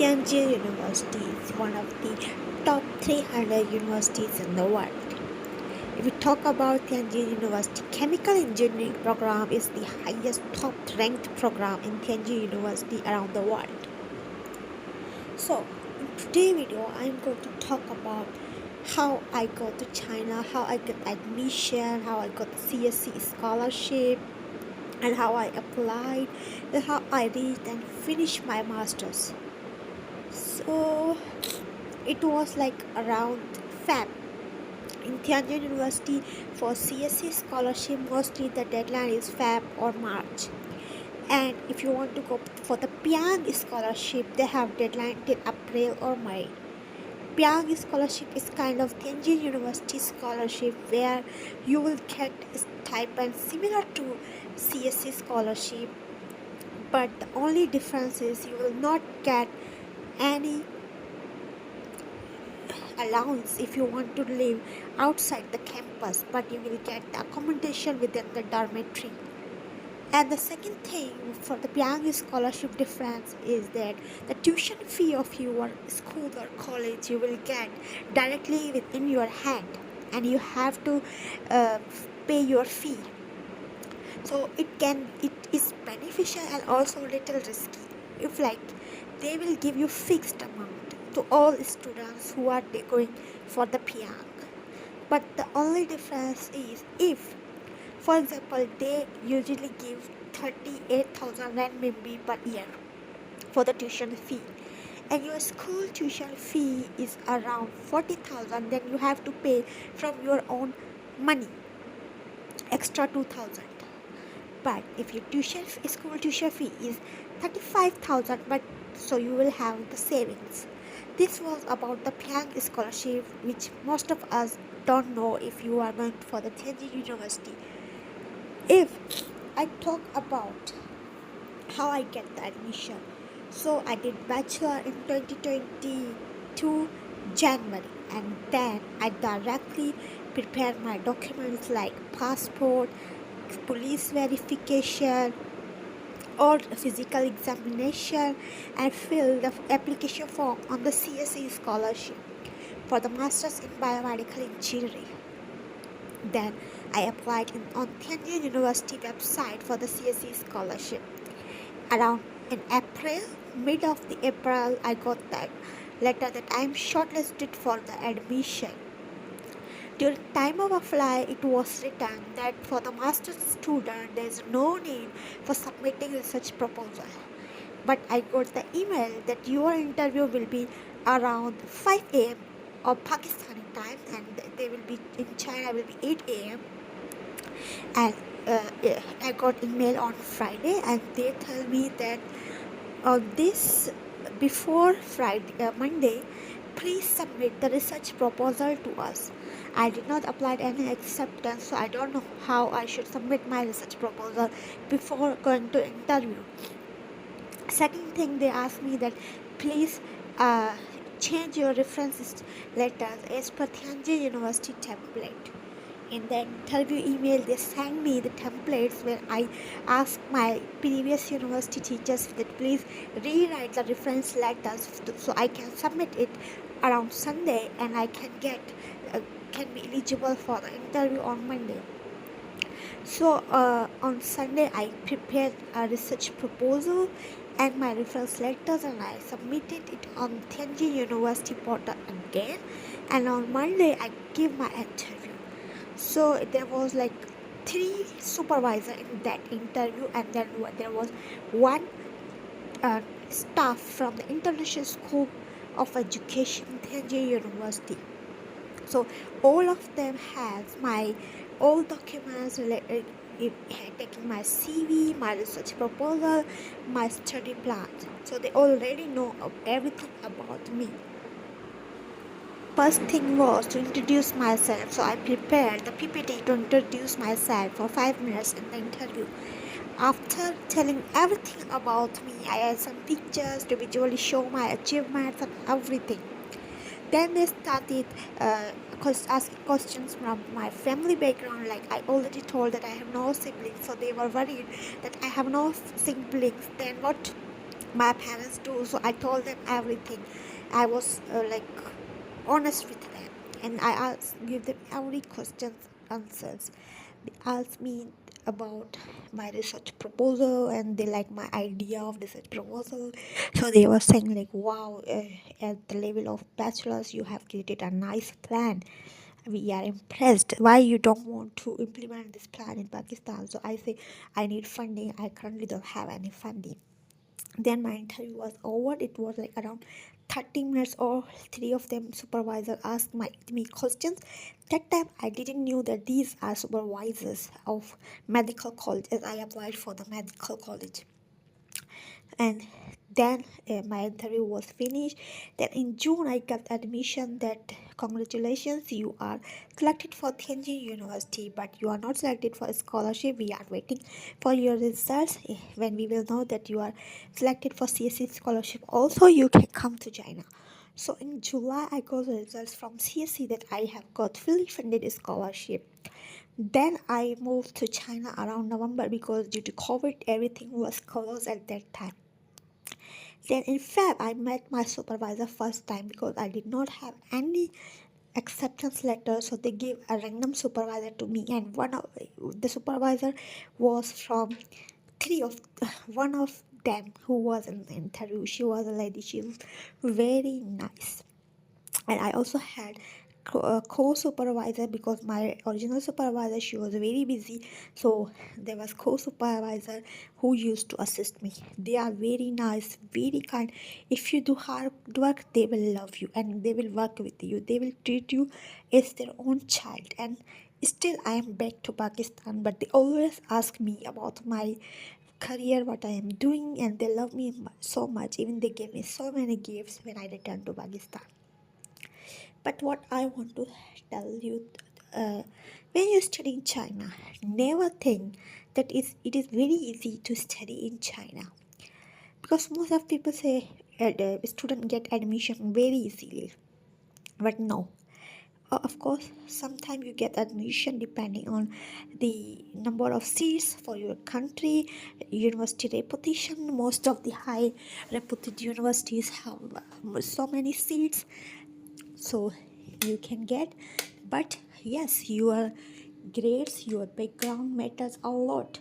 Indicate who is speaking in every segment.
Speaker 1: Tianjin University is one of the top 300 universities in the world. If we talk about Tianjin University, chemical engineering program is the highest top ranked program in Tianjin University around the world. So, in today's video, I'm going to talk about how I go to China, how I got admission, how I got the CSC scholarship, and how I applied, and how I reached and finished my master's. So it was like around Feb in Tianjin University for CSC scholarship. Mostly the deadline is Feb or March, and if you want to go for the Peiyang scholarship, they have deadline till April or May. Peiyang scholarship is kind of Tianjin University scholarship where you will get a stipend similar to CSC scholarship, but the only difference is you will not get any allowance if you want to live outside the campus, but you will get the accommodation within the dormitory. And the second thing for the Peiyang scholarship difference is that the tuition fee of your school or college you will get directly within your hand, and you have to pay your fee. So it is beneficial and also little risky. If like they will give you fixed amount to all students who are going for the Peiyang. But the only difference is if, for example, they usually give 38,000 renminbi per year for the tuition fee, and your school tuition fee is around 40,000, then you have to pay from your own money extra 2,000. But if your school tuition fee is 35,000, but so you will have the savings. This was about the Peiyang scholarship, which most of us don't know if you are going for the Tianjin University. If I talk about how I get the admission, so I did bachelor in 2022 January, and then I directly prepared my documents like passport, police verification, or physical examination, and filled the application form on the CSE scholarship for the Masters in Biomedical Engineering. Then I applied on Tianjin University website for the CSE scholarship. Around in April, mid of the April, I got that letter that I am shortlisted for the admission. During time of apply, it was written that for the master's student, there is no need for submitting research proposal. But I got the email that your interview will be around 5 a.m. of Pakistani time, and they will be in China will be 8 a.m. And I got email on Friday, and they tell me that on this before Friday, Monday, please submit the research proposal to us. I did not apply any acceptance, so I don't know how I should submit my research proposal before going to interview. Second thing, they asked me that please change your references letters as per Tianjin University template. In the interview email, they sent me the templates where I asked my previous university teachers that please rewrite the reference letters so I can submit it around Sunday, and I can can be eligible for the interview on Monday. So on Sunday, I prepared a research proposal and my reference letters, and I submitted it on Tianjin University portal again. And on Monday, I gave my interview. So there was like 3 supervisors in that interview, and then there was one staff from the International School of Education, Tianjin University. So all of them has my all documents taking my CV, my research proposal, my study plan. So they already know everything about me. First thing was to introduce myself. So I prepared the PPT to introduce myself for 5 minutes in the interview. After telling everything about me, I had some pictures to visually show my achievements and everything. Then they started asking questions from my family background. Like I already told that I have no siblings, so they were worried that I have no siblings. Then what my parents too, so I told them everything. I was honest with them, and I asked give them every question answers. They asked me about my research proposal, and they like my idea of research proposal. So they were saying like, wow, at the level of bachelor's you have created a nice plan. We are impressed. Why you don't want to implement this plan in Pakistan? So I say I need funding. I currently don't have any funding. Then my interview was over. It was like around 30 minutes, or three of them supervisor asked me questions. That time I didn't knew that these are supervisors of medical college, as I applied for the medical college. And then my interview was finished. Then in June I got admission that congratulations, you are selected for Tianjin University, but you are not selected for a scholarship. We are waiting for your results. When we will know that you are selected for CSS scholarship, also you can come to China. So in July I got the results from CSC that I have got fully funded scholarship. Then I moved to China around November because due to COVID everything was closed at that time. Then in Feb, I met my supervisor first time because I did not have any acceptance letter, so they gave a random supervisor to me, and one of the supervisor was from three of one of them who was in the interview. She was a lady. She was very nice. And I also had a co-supervisor because my original supervisor, she was very busy, so there was co-supervisor who used to assist me. They are very nice, very kind. If you do hard work, they will love you and they will work with you. They will treat you as their own child. And still I am back to Pakistan, but they always ask me about my career, what I am doing, and they love me so much. Even they gave me so many gifts when I returned to Pakistan. But what I want to tell you, when you study in China, never think that it is very easy to study in China, because most of people say the student get admission very easily, but no. Of course, sometimes you get admission depending on the number of seats for your country, university reputation. Most of the high reputed universities have so many seats, so you can get. But yes, your grades, your background matters a lot.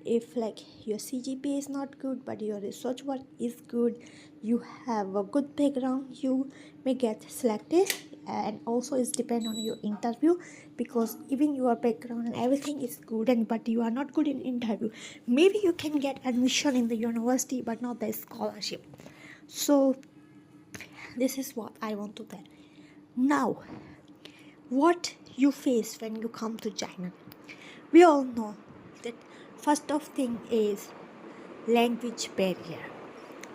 Speaker 1: If like your CGPA is not good but your research work is good, you have a good background, you may get selected. And also it's depend on your interview, because even your background and everything is good, and but you are not good in interview, maybe you can get admission in the university but not the scholarship. So this is what I want to tell. Now, what you face when you come to China. We all know that first of thing is language barrier.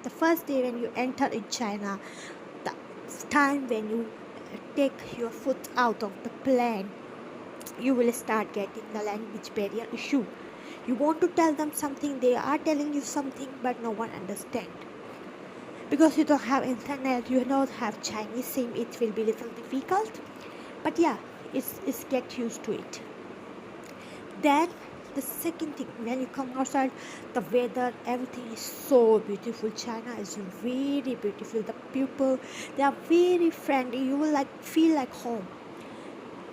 Speaker 1: The first day when you enter in China, the time when you take your foot out of the plane, you will start getting the language barrier issue. You want to tell them something, they are telling you something, but no one understands. Because you don't have internet, you don't have Chinese sim, it will be little difficult. But yeah, it's get used to it. Then the second thing, when you come outside, the weather, everything is so beautiful. China is very beautiful. The people, they are very friendly. You will like feel like home.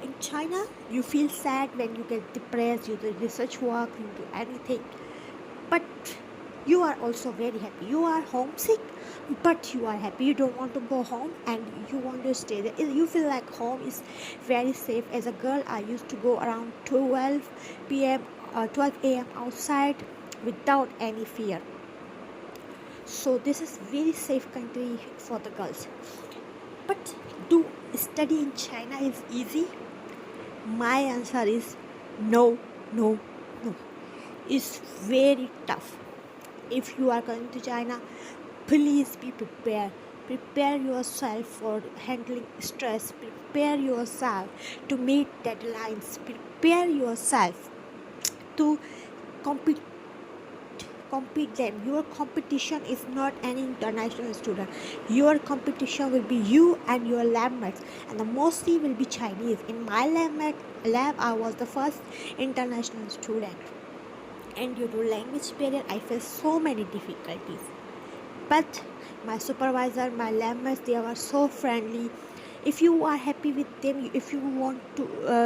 Speaker 1: In China, you feel sad when you get depressed, you do research work, you do anything. But you are also very happy. You are homesick, but you are happy. You don't want to go home and you want to stay there. You feel like home is very safe. As a girl, I used to go around 12 p.m. 12 a.m. outside without any fear. So this is very safe country for the girls. But do study in China is easy? My answer is no, no, no. It's very tough. If you are going to China, please be prepared. Prepare yourself for handling stress. Prepare yourself to meet deadlines. Prepare yourself to compete compete them. Your competition is not any international student. Your competition will be you and your lab mates, and the mostly will be Chinese. In my lab I was the first international student, and due to language barrier I faced so many difficulties. But my supervisor, my lab mates, they were so friendly. If you are happy with them, if you want to,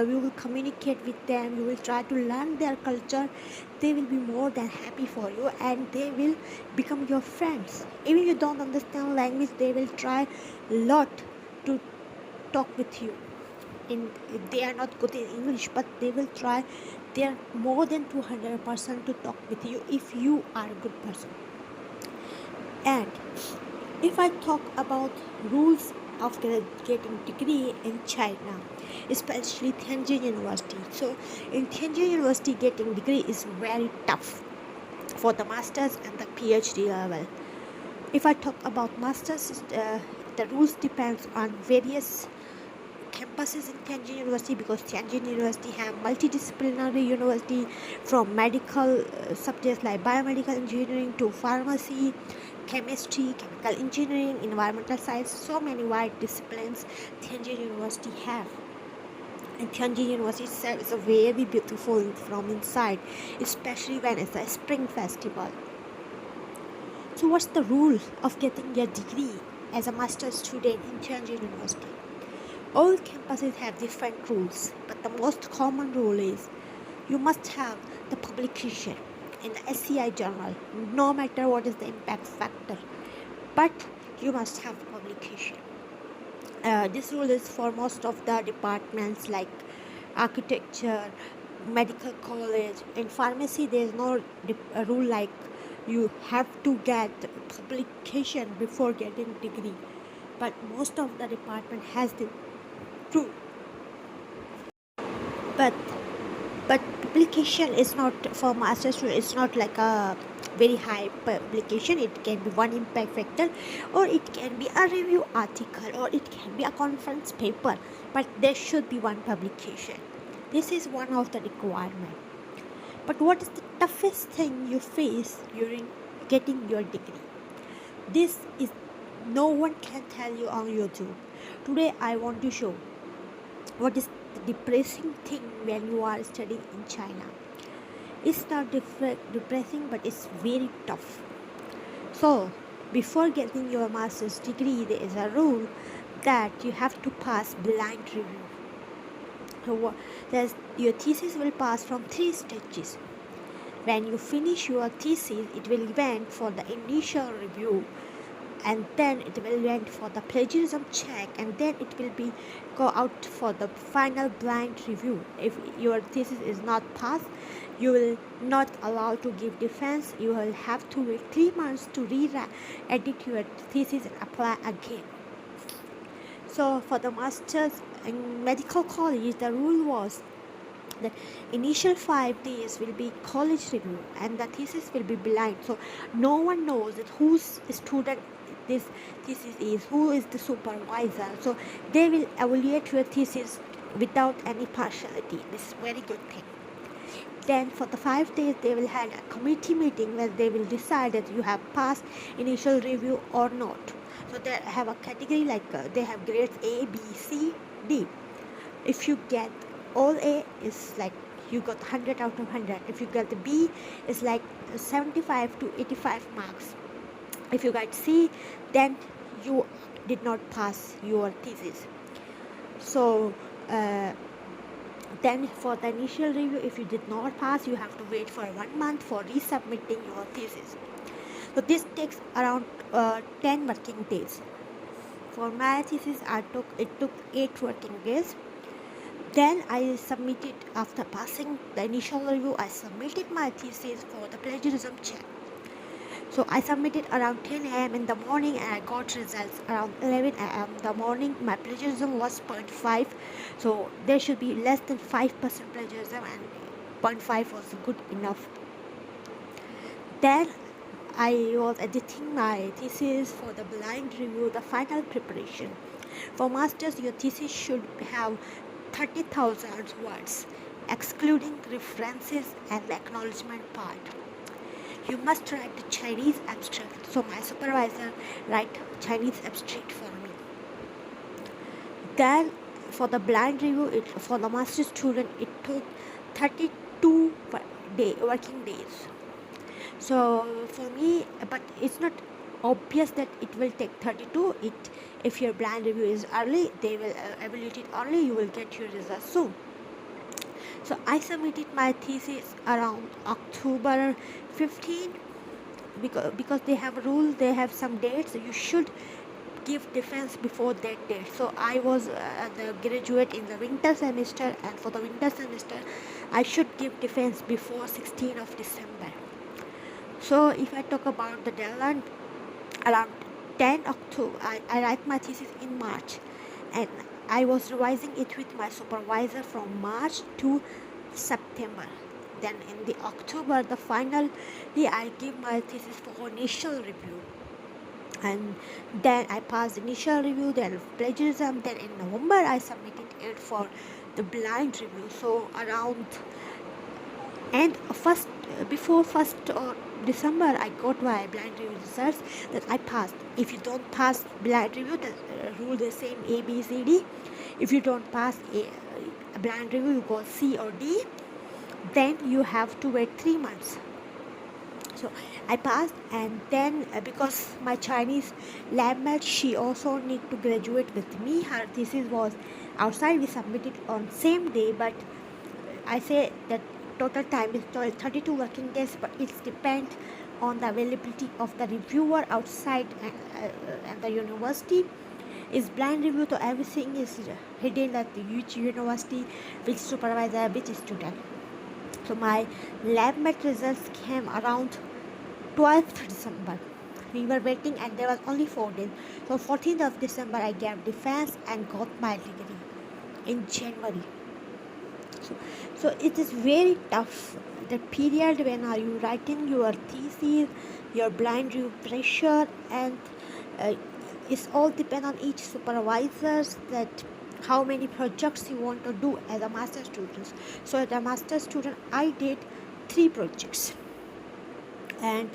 Speaker 1: you will communicate with them, you will try to learn their culture, they will be more than happy for you and they will become your friends. Even you don't understand language, they will try a lot to talk with you. In they are not good in English, but they will try their more than 200% to talk with you if you are a good person. And if I talk about rules of getting degree in China, especially Tianjin University. So in Tianjin University, getting degree is very tough for the masters and the PhD level. If I talk about masters, the rules depends on various campuses in Tianjin University, because Tianjin University have multidisciplinary university from medical subjects like biomedical engineering to pharmacy, chemistry, chemical engineering, environmental science, so many wide disciplines Tianjin University have. And Tianjin University itself is a very beautiful from inside, especially when it's a spring festival. So what's the rule of getting your degree as a master's student in Tianjin University? All campuses have different rules, but the most common rule is you must have the publication in the SCI journal, no matter what is the impact factor, but you must have publication. This rule is for most of the departments like architecture, medical college. In pharmacy, there is no rule like you have to get publication before getting degree, but most of the department has the rule. But publication is not for master's student. It's not like a very high publication. It can be one impact factor, or it can be a review article, or it can be a conference paper, but there should be one publication. This is one of the requirement. But what is the toughest thing you face during getting your degree? This is no one can tell you on YouTube. Today I want to show what is the depressing thing when you are studying in China. It's not depressing, but it's very tough. So before getting your master's degree, there is a rule that you have to pass blind review. So your thesis will pass from 3 stages. When you finish your thesis, it will went for the initial review, and then it will went for the plagiarism check, and then it will be go out for the final blind review. If your thesis is not passed, you will not allowed to give defense. You will have to wait 3 months to edit your thesis and apply again. So for the masters in medical college, the rule was that initial 5 days will be college review and the thesis will be blind. So no one knows that whose student this thesis is, who is the supervisor. So they will evaluate your thesis without any partiality. This is very good thing. Then for the 5 days, they will have a committee meeting where they will decide that you have passed initial review or not. So they have a category like they have grades A, B, C, D. If you get all A, is like you got 100 out of 100. If you get the B, it's like 75 to 85 marks. If you got C, then you did not pass your thesis. So then for the initial review, if you did not pass, you have to wait for 1 month for resubmitting your thesis. So this takes around 10 working days. For my thesis, it took 8 working days. Then I submitted, after passing the initial review, I submitted my thesis for the plagiarism check. So I submitted around 10 a.m. in the morning and I got results around 11 a.m. in the morning. My plagiarism was 0.5. So there should be less than 5% plagiarism, and 0.5 was good enough. Then I was editing my thesis for the blind review, the final preparation. For masters, your thesis should have 30,000 words, excluding references and the acknowledgement part. You must write the Chinese abstract. So my supervisor write Chinese abstract for me. Then for the blind review, for the master student, it took 32 working days. So for me, but it's not obvious that it will take 32. If your blind review is early, they will evaluate it early, you will get your results soon. So I submitted my thesis around October 15, because they have a rule, they have some dates, you should give defense before that date. So I was the graduate in the winter semester, and for the winter semester I should give defense before 16th of December. So if I talk about the deadline, around 10 October, I write my thesis in March, and I was revising it with my supervisor from March to September. Then in the October, the final day, I give my thesis for initial review, and then I passed initial review, then plagiarism. Then in November, I submitted it for the blind review. So around and first before 1st or December, I got my blind review results that I passed. If you don't pass blind review, the rule the same A, B, C, D. If you don't pass a blind review, you got C or D. Then you have to wait 3 months. So I passed, and then because my Chinese lab mate, she also need to graduate with me. Her thesis was outside. We submitted on same day, but I say that total time is 32 working days, but it depends on the availability of the reviewer outside and the university. Is blind review, so everything is hidden at which university, which supervisor, which student. So my lab mate results came around 12th December. We were waiting, and there was only 4 days. So 14th of December, I gave defense and got my degree in January. So it is very tough, the period when are you writing your thesis, your blind review pressure, and it's all depend on each supervisors that how many projects you want to do as a master student. So as a master student, I did 3 projects, and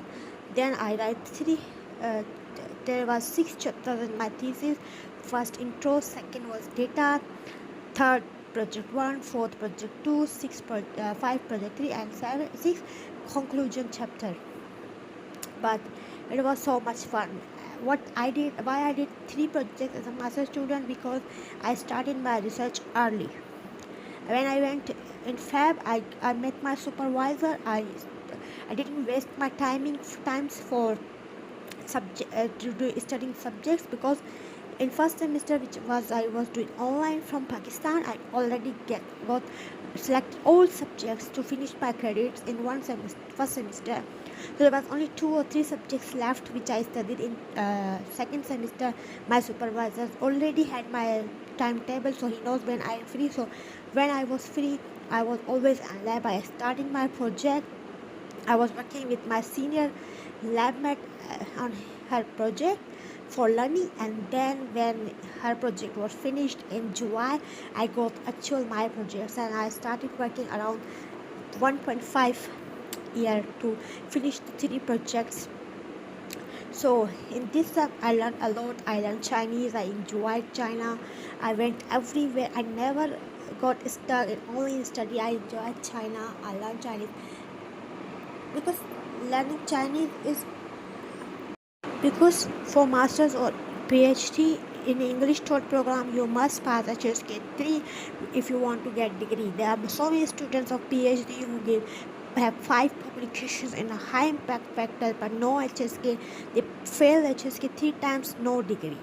Speaker 1: then I write 3 there was 6 chapters in my thesis. First intro, second was data, third project 1, fourth project 2, 5 project 3, and 6 conclusion chapter. But it was so much fun. Why I did 3 projects as a master student, because I started my research early. When I went in Feb, I met my supervisor. I didn't waste my times for studying subjects, because in first semester, which was I was doing online from Pakistan, I already got select all subjects to finish my credits in first semester. So there was only 2 or 3 subjects left which I studied in second semester. My supervisors already had my timetable, so he knows when I am free. So when I was free, I was always in lab. I started my project. I was working with my senior lab mate on her project for learning, and then when her project was finished in July, I got actual my projects, and I started working around 1.5 year to finish the 3 projects. So in this time, I learned a lot. I learned Chinese. I enjoyed China. I went everywhere. I never got stuck in only study. I enjoyed China. I learned Chinese, because learning Chinese is, because for masters or PhD in English third program, you must pass HSK 3 if you want to get degree. There are so many students of PhD who have 5 publications in a high impact factor but no HSK. They fail HSK 3 times, no degree.